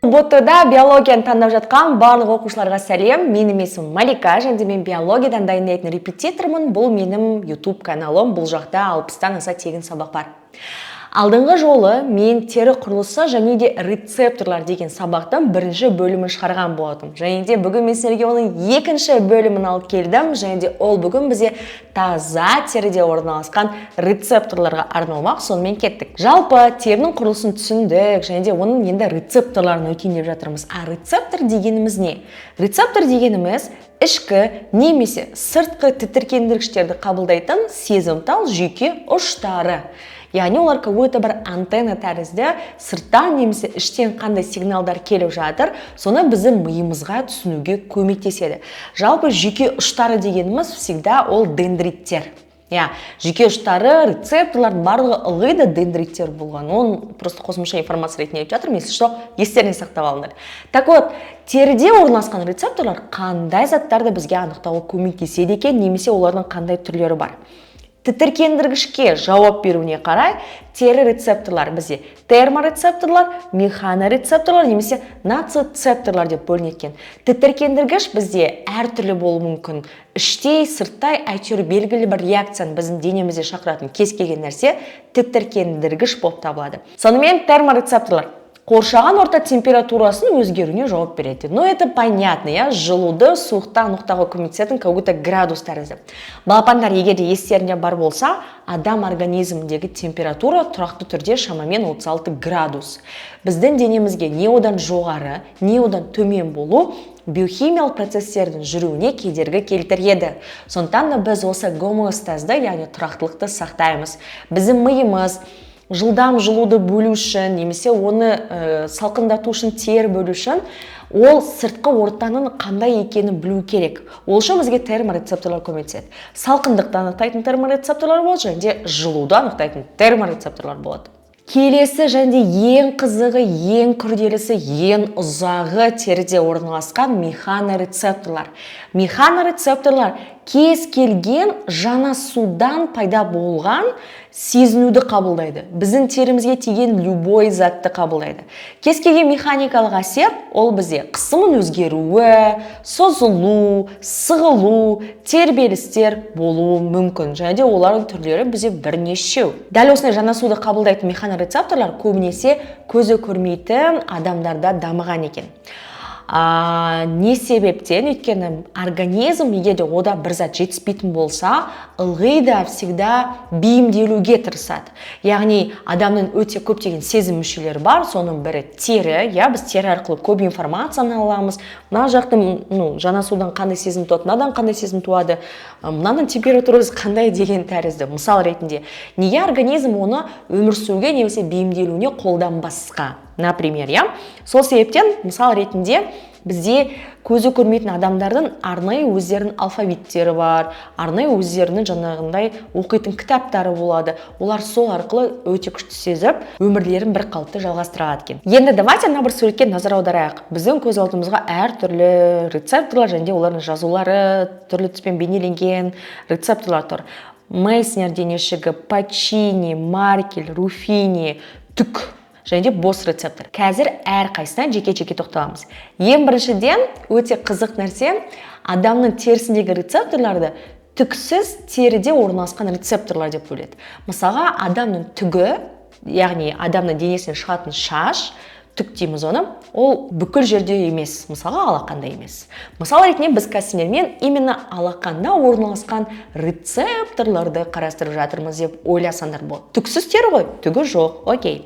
Ұбт-да биологияны таңдап жатқан барлық оқушыларға сәлем. Менің есімім Малика, және мен биологиядан дайындайтын репетитормын. Бұл менің YouTube каналым. Бұл жақта 60-тан аса тегін сабақ бар. Алдыңғы жолы мен тері құрылысы және де рецепторлар деген сабақтың бірінші бөлімін шығарған болатым. Және де бүгін мен сіздерге оның екінші бөлімін алып келдім. Және де ол бүгін бізде таза теріде орналасқан рецепторларға арналмақ. Сонымен кеттік. Жалпы терінің құрылысын түсіндік, және де оның енді рецепторларын өтейін деп жатырмыз. А рецептор дегеніміз не? Рецептор дегеніміз ішкі немесе сыртқы тітіркендіргіштерді қабылдайтын сезімтал жүйке ұштары. Яғни олар какой-то бір антенна тәрізді сырттан немесе іштен қандай сигналдар келіп жатыр, соны біздің миымызға түсінуге көмектеседі. Жалпы жүйке ұштары дегеніміз всегда ол дендриттер. Жүйке ұштары, рецепторлардың барлығы ылғи да дендриттер болған. Оны просто қосымша информация ретінде айтып жатырмын, если что, естеріне сақтап алыңдар. Так вот, теріде орналасқан рецепторлар қандай заттарды бізге анықтауға көмектеседі екен, немесе олардың қандай түрлері бар. Тітіркендіргішке жауап беруіне қарай тері рецепторлар бізде терморецепторлар, механорецепторлар немесе ноцицепторлар деп бөлінеді. Тітіркендіргіш бізде әртүрлі болуы мүмкін. Іштей, сырттай, әйтеуір белгілі бір реакцияны біздің денемізде шақыратын кез келген нәрсе тітіркендіргіш болып табылады. Сонымен терморецепторлар қоршаған орта температурасын өзгеруіне жауап береді. Но это понятно, жылуды суықтан анықтауға көмектесетін какой-то градус тәрізді. Балапандар, егер де естерінде бар болса, адам организміндегі температура тұрақты түрде шамамен 36 градус. Біздің денемізге не одан жоғары, не одан төмен болу биохимиялық процесстердің жүруіне кедергі келтіреді. Сондықтан да біз осы гомеостазды, яғни тұрақтылықты сақтаймыз. Біздің миымыз жылдам жылуды бөлу үшін, немесе оны салқындату үшін, тер бөлу үшін, ол сыртқы ортаның қандай екенін білу керек. Ол үшін бізге терморецепторлар көмектеседі. Салқындықты анықтайтын терморецепторлар болады, және де жылуды анықтайтын терморецепторлар болады. Келесі және ең қызығы, ең күрделісі, ең ұзағы теріде орналасқан механорецепторлар. Механорецепторлар кез келген жанасудан пайда болған сезінуді қабылдайды. Біздің терімізге тиген любой затты қабылдайды. Кез келген механикалық әсер ол бізде қысымын өзгеруі, созылу, сығылу, тербелістер болуы мүмкін. Және де олардың түрлері бізде бірнешеу. Дәл осындай жанасуды қабылдайтын механорецепторлар көбінесе көзі көрмейтін адамдарда дамыған екен. Не себептен? Өйткені организм егер де ода бір зат жетіспейтін болса, ылғи да всегда бейімделуге тырысады. Яғни адамның өте көптеген сезім мүшелері бар, соның бірі тері. Біз тері арқылы көп информацияны аламыз. Мына жақтың жанасудан қандай сезім туады, мынадан қандай сезім туады, мынаның температурасы қандай деген тәрізді. Мысал ретінде, неге организм оны өмір сүруге немесе бейімделуіне қолданбасқа? Например, сол себептен мысал ретінде бізде көзі көрмейтін адамдардың арнайы өздерінің алфавиттері бар, арнайы өздерінің жаңағындай оқитын кітаптары болады. Олар сол арқылы өте күшті сезіп, өмірлерін бір қалыпты жалғастырады екен. Енді давайте ана бір суретке назар аударайық. Біздің көз алдымызға әртүрлі рецепторлар және де олардың жазулары түрлі түспен бейнеленген рецепторлар тұр. Мейснер денешігі, Пачини, Маркель, Руфини, түк және де бос рецептор. Қазір әр қайсына жеке-жеке тоқталамыз. Ең біріншіден өте қызық нәрсе, адамның терісіндегі рецепторларды түксіз теріде орналасқан рецепторлар деп бөледі. Мысалға, адамның түгі, яғни адамның денесінен шығатын шаш, түк дейміз оны, ол бүкіл жерде емес, мысалға алақанда емес. Мысал ретінде біз кәсімдермен именно алақанда орналасқан рецепторларды қарастырып жатырмыз деп ойласаңдар болады. Түксіз тері ғой, түгі жоқ, окей.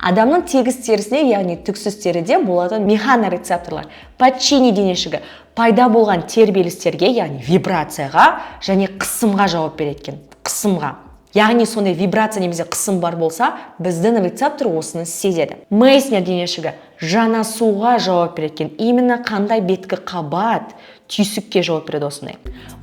Адамның тегіс терісіне, яғни түксіз теріде болатын механорецепторлар, Пачини денешігі пайда болған тербелістерге, яғни вибрацияға және қысымға жауап береді. Қысымға. Яғни сондай вибрация немесе қысым бар болса, біздің рецептор осыны сезеді. Мейснер денешігі жанасуға жауап береді. Именно қандай беткі қабат, түйсікке жауап береді осындай.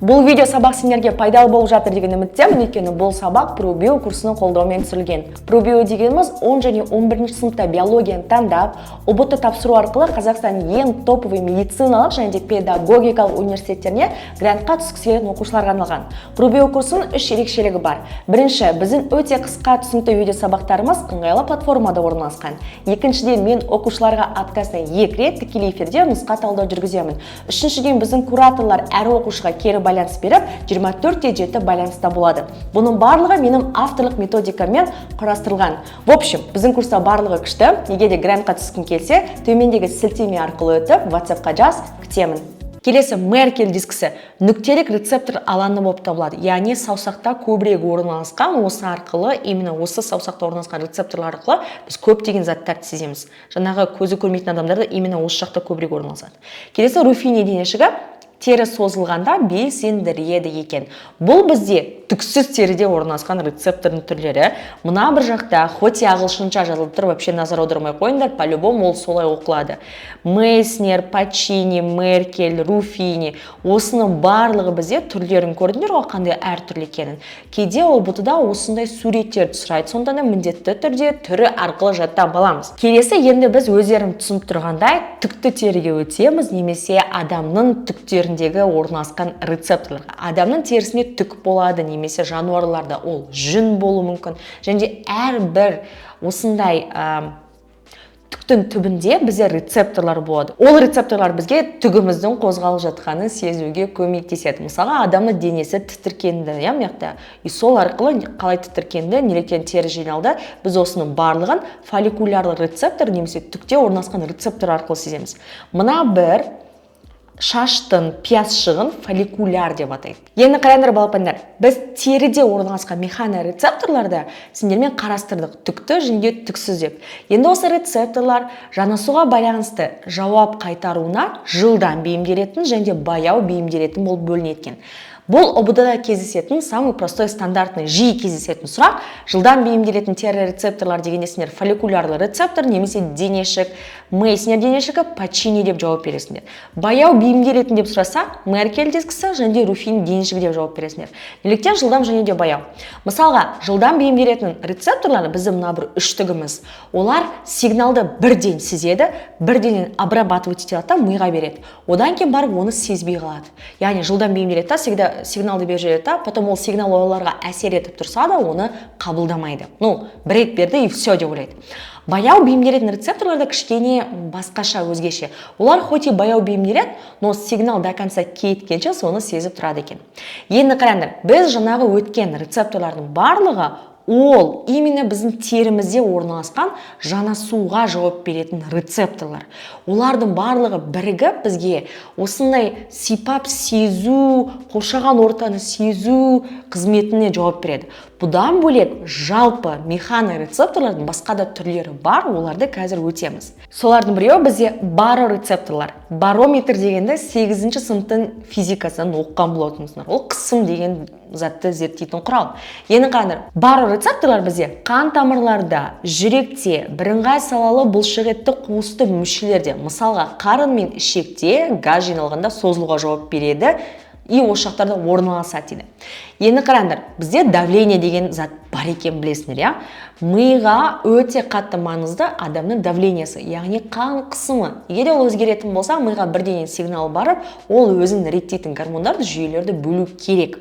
Бұл видео сабақ сендерге пайдалы болып жатыр деген үміттемін, өйткені бұл сабақ ProBio курсының қолдауымен түсірілген. ProBio дегеніміз 10 және 11 сыныпта биологияны таңдап, ұбт тапсыру арқылы Қазақстанның ең топовый медициналық және де педагогикалық университеттеріне грантқа түскісі келетін оқушыларға арналған. ProBio курсының 3 ерекшелігі бар. Бірінші, біздің өте қысқа түсінікті видео сабақтарымыз ыңғайлы платформада орналасқан. Екіншіден, мен оқушылар оқушыларға аптасына 2 рет тікелей эфирде нұсқа талдау жүргіземін. Үшіншіден, біздің кураторлар әр оқушыға кері байланыс беріп, 24/7 байланыста болады. Бұның барлығы менің авторлық методикамен құрастырылған. В общем, біздің курста барлығы күшті. Егер де грантқа түскің келсе, төмендегі сілтеме арқылы өтіп, WhatsApp-қа жаз, күтемін. Келесі Меркель дискісі нүктелік рецептор алаңы болып табылады. Яғни саусақта көбірек орналасқан, осы арқылы, именно осы саусақта орналасқан рецепторлар арқылы біз көптеген заттарды сеземіз. Жаңағы көзі көрмейтін адамдарда именно осы жақта көбірек орналасады. Келесі Руфини денешігі тері созылғанда белсендіреді екен. Бұл бізде түксіз теріде орналасқан рецептордың түрлері. Мына бір жақта, хоть ағылшынша жазылып тұр, вообще назар аудармай қойыңдар, по-любому ол солай оқылады. Мейснер, Пачини, Меркель, Руфини. Осының барлығы бізде түрлерін көрдіңдер ғой, қандай әртүрлі екенін. Кейде ол бұтыда осындай суреттерді сұрайды. Сонда да міндетті түрде түрі арқылы жаттап аламыз. Келесі, енді біз өздерім түсініп тұрғандай түкті теріге өтеміз, немесе адамның түктеріндегі орналасқан рецепторларға. Адамның терісіне түк болады, немесе жануарларда ол жүн болуы мүмкін. Және әрбір осындай түктің түбінде бізде рецепторлар болады. Ол рецепторлар бізге түгіміздің қозғалып жатқанын сезуге көмектеседі. Мысалға, адамның денесі тітіркенді, мықты. И сол арқылы қалай тітіркенді, неліктен тері жиналды, біз осының барлығын фолликулярлы рецептор немесе түкте орналасқан рецептор арқылы сеземіз. Мына бір шаштың пиясшығын фолликуляр деп атайды. Енді қараңдар балапандар, біз теріде орналасқан механорецепторларды сендермен қарастырдық, түкті және түксіз деп. Енді осы рецепторлар жанасуға байланысты жауап қайтаруына жылдам бейімделетін және баяу бейімделетін болып бөлінетін. Бұл ОБД-да кездесетін самый простой, стандартный, жиі кездесетін сұрақ. Жылдан бейімделетін тері рецепторлар дегенде сендер фолликулярлы рецептор немесе денешік, Мейснер денешігі, Пачини деп жауап бересіңдер. Баяу бейімделетін деп сұраса, Меркель дискісі және Руфини денешігі деп жауап бересіңдер. Неліктен жылдам және де баяу? Мысалға, жылдам бейімделетін рецепторлар біздің мына бір үштігіміз. Олар сигналды бірден сезеді, бірден обрабатывать етеді, миға береді. Одан кейін барып оны сезбей қалады. Яғни жылдам бейімделеді, сигналды беріп жібереді, потом ол сигнал оларға әсер етіп тұрса да оны қабылдамайды. Бір рет берді и все деп ойлайды. Баяу бейімделетін рецепторларда кішкене басқаша, өзгеше. Олар хоть и баяу бейімделеді, но сигнал до конца кеткенше соны сезіп тұрады екен. Енді қараңдар, біз жаңағы өткен рецепторлардың барлығы ол именно біздің терімізде орналасқан жанасуға жауап беретін рецепторлар. Олардың барлығы бірігіп бізге осындай сипап сезу, қоршаған ортаны сезу қызметіне жауап береді. Бұдан бөлек жалпы механорецепторлардың басқа да түрлері бар, оларды қазір өтеміз. Солардың біреуі бізде барорецепторлар. Барометр дегенді 8-ші сыныптың физикасынан оқыған болатынсыздар. Ол қысым деген затты зерттейтін құрал. Енді қараңдар, барорецепторлар бізде қан тамырларда, жүректе, бірыңғай салалы бұлшықетті қуысты мүшелерде, мысалға қарын мен ішекте газ жиналғанда созылуға жауап береді. И осы жақтарда орналасады дейді. Енді қараңдар, бізде давление деген зат бар екен білесіңдер, Миға өте қатты маңызды адамның давлениесі, яғни қан қысымы. Егер ол өзгеретін болса, миға бірден сигнал барып, ол өзін реттейтін гормондарды, жүйелерді бөлу керек.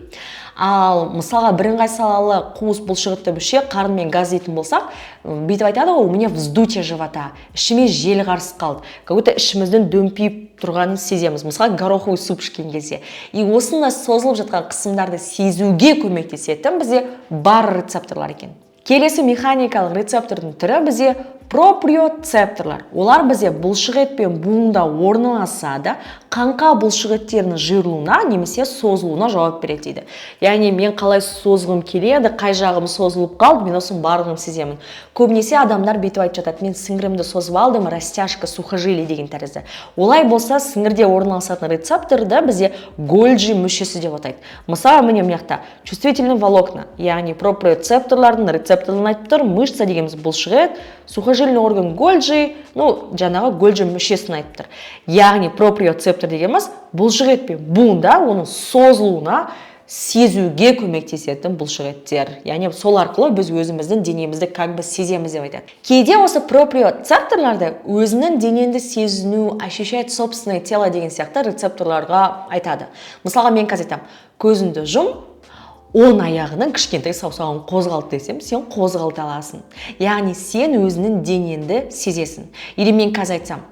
Ал мысалға бірыңғай салалы қуыс бұлшықетті мүше қарынмен газ дейтін болсақ, бүйтіп айтады ғой, у меня вздутие живота, ішіме жел қарсы қалды, как будто ішіміздің дөмпиіп тұрғанын сеземіз. Мысалға гороховый суп ішкен кезде. И осында созылып жатқан қысымдарды сезуге көмектесетін бізде барорецепторлар екен. Келесі механикалық рецептордың түрі бізде проприоцепторлар. Олар бізде бұлшықет пен буында орналасса да, қаңқа бұлшықеттерінің жиырылуына немесе созылуына жауап береді дейді. Яғни мен қалай созғым келеді, қай жағым созылып қалды, мен осының барлығын сеземін. Көбінесе адамдар бүйтіп айтып жатады, мен сіңірімді созып алдым, растяжка, сухожилие деген тәрізді. Олай болса, сіңірде орналасатын рецепторды бізде Гольджи мүшесі деп атайды. Мысалы, міне мыняқта чувствительный волокна, яғни проприоцепторлардың рецепторын айтып тұр, мышца дегеніміз бұлшықет, сухожилийный орган Гольджи, жаңағы Гольджи мүшесін айтып тұр. Яғни проприоцептор дегеніміз бұлшықет пен буында оның созылуына сезуге көмектесетін бұлшықеттер. Яғни сол арқылы біз өзіміздің денемізді как бы сеземіз деп айтады. Кейде осы проприоцепторларды өзінің денеңді сезіну, ощущать собственное тело деген сияқты рецепторларға айтады. Мысалға мен қазір айтамын, көзіңді жұм, оң аяғының кішкентай саусағын қозғалт десем, сен қозғалта аласың. Яғни сен өзінің денеңді сезесің. Или мен қазір айтсам,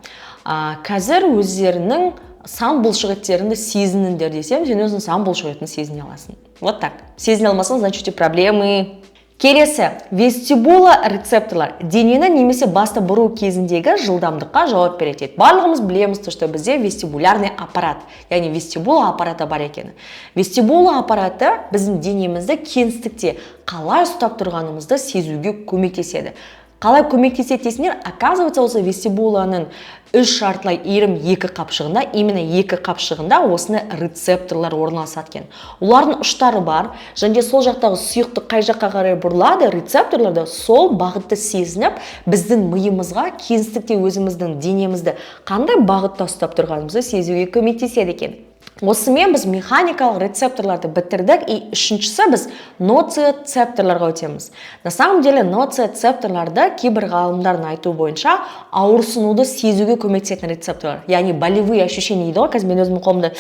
қазір өздерінің сан бұлшықеттеріңді сезініңдер десем, сен өзің сан бұлшықетін сезіне аласың. Вот так. Сезіне алмасаң, значит, проблемы. Келесі, вестибула рецепторлар денені немесе басты бұру кезіндегі жылдамдыққа жауап береді. Барлығымыз білеміз, что бізде вестибулярный аппарат, яғни вестибула аппараты бар екені. Вестибула аппараты біздің денемізді кеңістікте қалай ұстап тұрғанымызды сезуге көмектеседі. Қалай көмектеседі десеңдер, оказывается, осы вестибуланың 3 жартылай иірім 2 қапшығында, именно 2 қапшығында осыны рецепторлар орналасады екен. Олардың ұштары бар, және сол жақтағы сұйықтық қай жаққа қарай бұрылады, рецепторларды сол бағытты сезініп, біздің миымызға кеңістікте өзіміздің денемізді қандай бағытта ұстап тұрғанымызды сезуге көмектеседі екен. Осымен біз механикалық рецепторларды бітірдік, и үшіншісі біз ноцицепторларға өтеміз. На самом деле ноцицепторларды кейбір ғалымдардың айту бойынша ауырсынуды сезуге көмектесетін рецепторлар. Яғни болевые ощущения дейді ғой, қазір мен өзімнің қолымды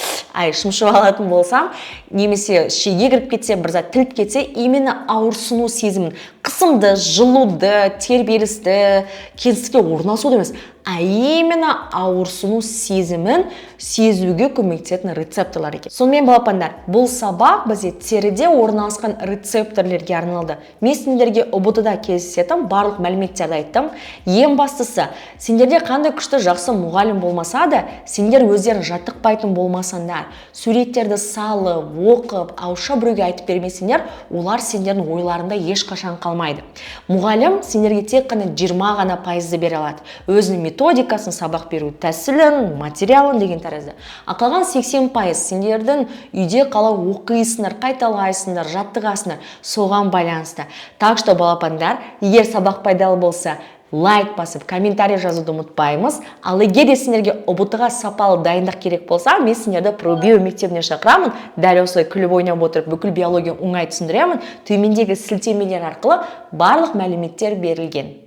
шымшып алатын болсам, немесе шеге кіріп кетсе, бір зат тіліп кетсе, именно ауырсыну сезімін, қысымды, жылуды, тербелісті, кеңістікке орналасуды емес, а именно ауырсыну сезімін сезуге көмектесетін рецепторлар екен. Сонымен балапандар, бұл сабақ бізде теріде орналасқан рецепторлерге арналды. Мен сендерге ұбт-да кездесетін барлық мәліметтерді айттым. Ең бастысы, сендерде қандай күшті жақсы мұғалім болмаса да, сендер өздерің жаттықпайтын болмасаңдар, суреттерді салып, оқып, ауызша біреуге айтып бермесеңдер, олар сендердің ойларында ешқашан қалмайды. Мұғалім сендерге тек қана 20 ғана пайызды бере алады. Өзінің методикасын, сабақ беру тәсілін, материалын деген тәрізді. Қалған 80% сендердің үйде қалай оқисыңдар, қайталайсыңдар, жаттығасыңдар, соған байланысты. Так что балапандар, егер сабақ пайдалы болса, лайк басып, комментарий жазуды ұмытпаймыз. Ал егер де сендерге ұбт-ға сапалы дайындық керек болса, мен сендерді пробио мектебіне шақырамын. Дәл осылай күліп ойнап отырып, бүкіл биология оңай түсіндіремін. Төмендегі сілтемелер арқылы барлық мәліметтер берілген.